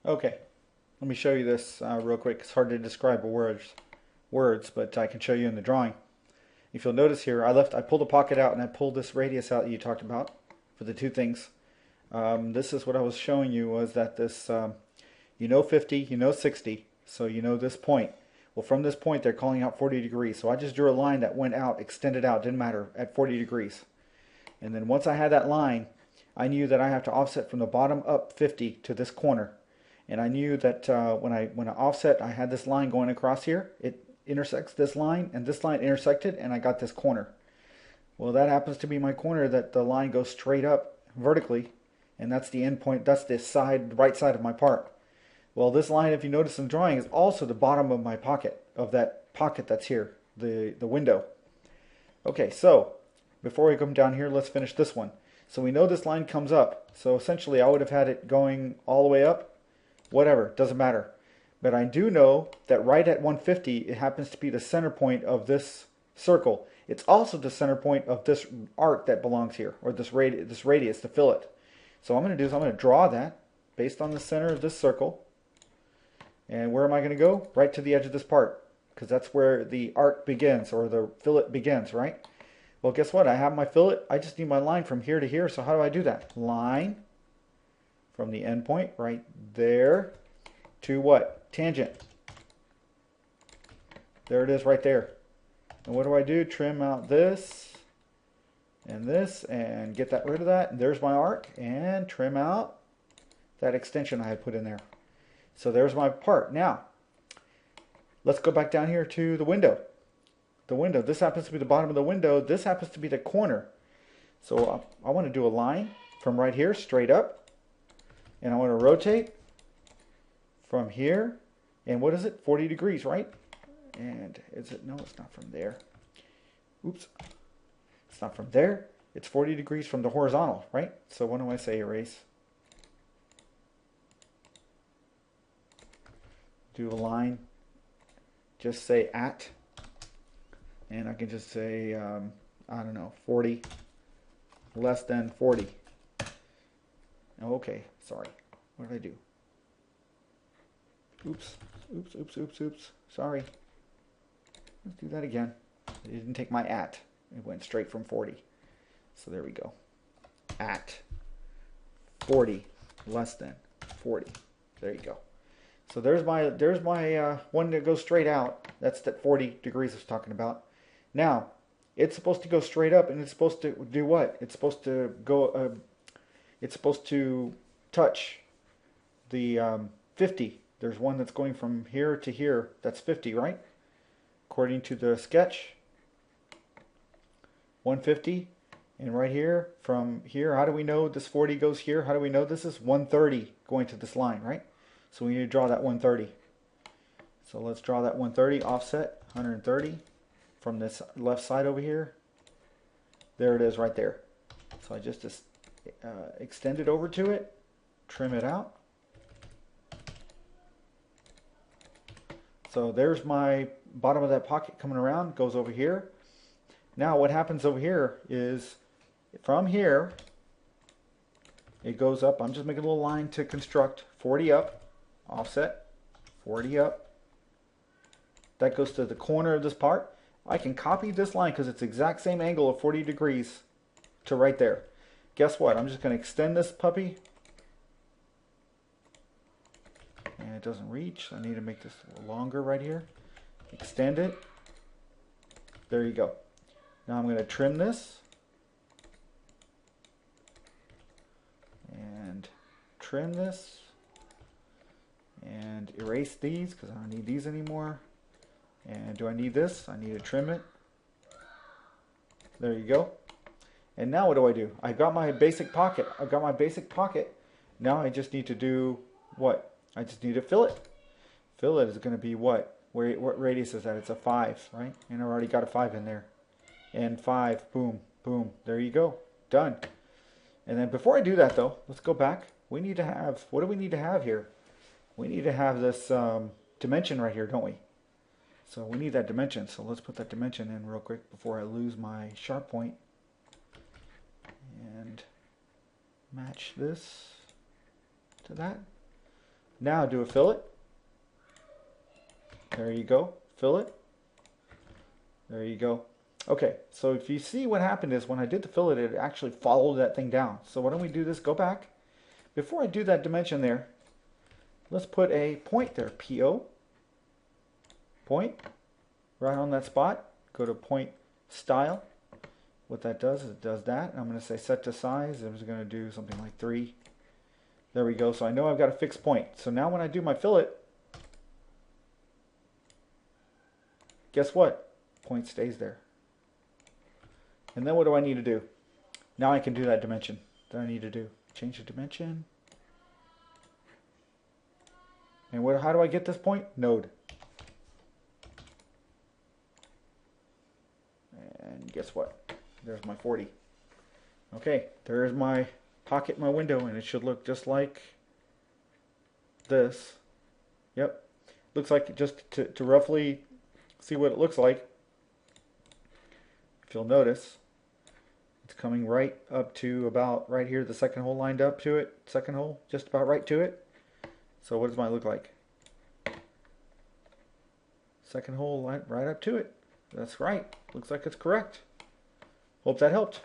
Okay, let me show you this real quick. It's hard to describe words, but I can show you in the drawing. If you'll notice here, I pulled a pocket out and I pulled this radius out that you talked about for the two things. This is what I was showing you was that this, you know 50, you know 60, so you know this point. Well, from this point, they're calling out 40 degrees. So I just drew a line that went out, extended out, didn't matter, at 40 degrees. And then once I had that line, I knew that I have to offset from the bottom up 50 to this corner. And I knew that when I offset, I had this line going across here. It intersects this line, and this line intersected, and I got this corner. Well, that happens to be my corner that the line goes straight up vertically, and that's the end point. That's the side, right side of my part. Well, this line, if you notice in the drawing, is also the bottom of my pocket, of that pocket that's here, the window. Okay, so before we come down here, let's finish this one. So we know this line comes up. So essentially, I would have had it going all the way up. Whatever, doesn't matter. But I do know that right at 150, it happens to be the center point of this circle. It's also the center point of this arc that belongs here, or this radius, the fillet. So what I'm going to do is I'm going to draw that based on the center of this circle. And where am I going to go? Right to the edge of this part, because that's where the arc begins, or the fillet begins, right? Well, guess what? I have my fillet. I just need my line from here to here. So how do I do that? Line from the end point right there to what? Tangent. There it is right there. And what do? Trim out this and get that rid of that. And there's my arc, and trim out that extension I had put in there. So there's my part. Now, let's go back down here to the window. The window. This happens to be the bottom of the window. This happens to be the corner. So I want to do a line from right here straight up. And I want to rotate from here. And what is it? 40 degrees, right? And is it? No, it's not from there. Oops. It's not from there. It's 40 degrees from the horizontal, right? So what do I say? Erase. Do a line. Just say at. And I can just say, I don't know, 40. Less than 40. Okay, sorry. What did I do? Oops. Oops, oops, oops, oops. Sorry. Let's do that again. It didn't take my at. It went straight from 40. So there we go. At 40, less than 40. There you go. So there's my one that goes straight out. That's that 40 degrees I was talking about. Now, it's supposed to go straight up, and it's supposed to do what? It's supposed to go. It's supposed to touch the 50. There's one that's going from here to here. That's 50, right? According to the sketch. 150. And right here, from here, how do we know this 40 goes here? How do we know this is 130 going to this line, right? So we need to draw that 130. So let's draw that 130, offset 130 from this left side over here. There it is right there. So I just extend it over to it, trim it out. So there's my bottom of that pocket coming around, goes over here. Now what happens over here is from here, it goes up. I'm just making a little line to construct 40 up, offset 40 up. That goes to the corner of this part. I can copy this line because it's the exact same angle of 40 degrees to right there. Guess what? I'm just going to extend this puppy. And it doesn't reach. I need to make this a little longer right here. Extend it. There you go. Now I'm going to trim this. And trim this. And erase these because I don't need these anymore. And do I need this? I need to trim it. There you go. And now what do? I got my basic pocket. I've got my basic pocket. Now I just need to do what? I just need to fill it. Fillet is going to be what? What radius is that? It's a 5, right? And I already got a 5 in there. And 5, boom, boom. There you go. Done. And then before I do that though, let's go back. We need to have, what do we need to have here? We need to have this dimension right here, don't we? So we need that dimension. So let's put that dimension in real quick before I lose my sharp point. And match this to that. Now do a fillet. There you go. Fillet. There you go. Okay, so if you see what happened is when I did the fillet, it actually followed that thing down. So why don't we do this? Go back. Before I do that dimension there, let's put a point there. PO. Point. Right on that spot. Go to point style. What that does is it does that. I'm going to say set to size. I'm just going to do something like 3. There we go. So I know I've got a fixed point. So now when I do my fillet, guess what? Point stays there. And then what do I need to do? Now I can do that dimension that I need to do. Change the dimension. And how do I get this point? Node. And guess what? There's my 40. Okay, there's my pocket, my window, and it should look just like this. Yep. Looks like, just to roughly see what it looks like, if you'll notice, it's coming right up to about right here, the second hole lined up to it, second hole, just about right to it. So what does mine look like? Second hole right up to it. That's right. Looks like it's correct. Hope that helped.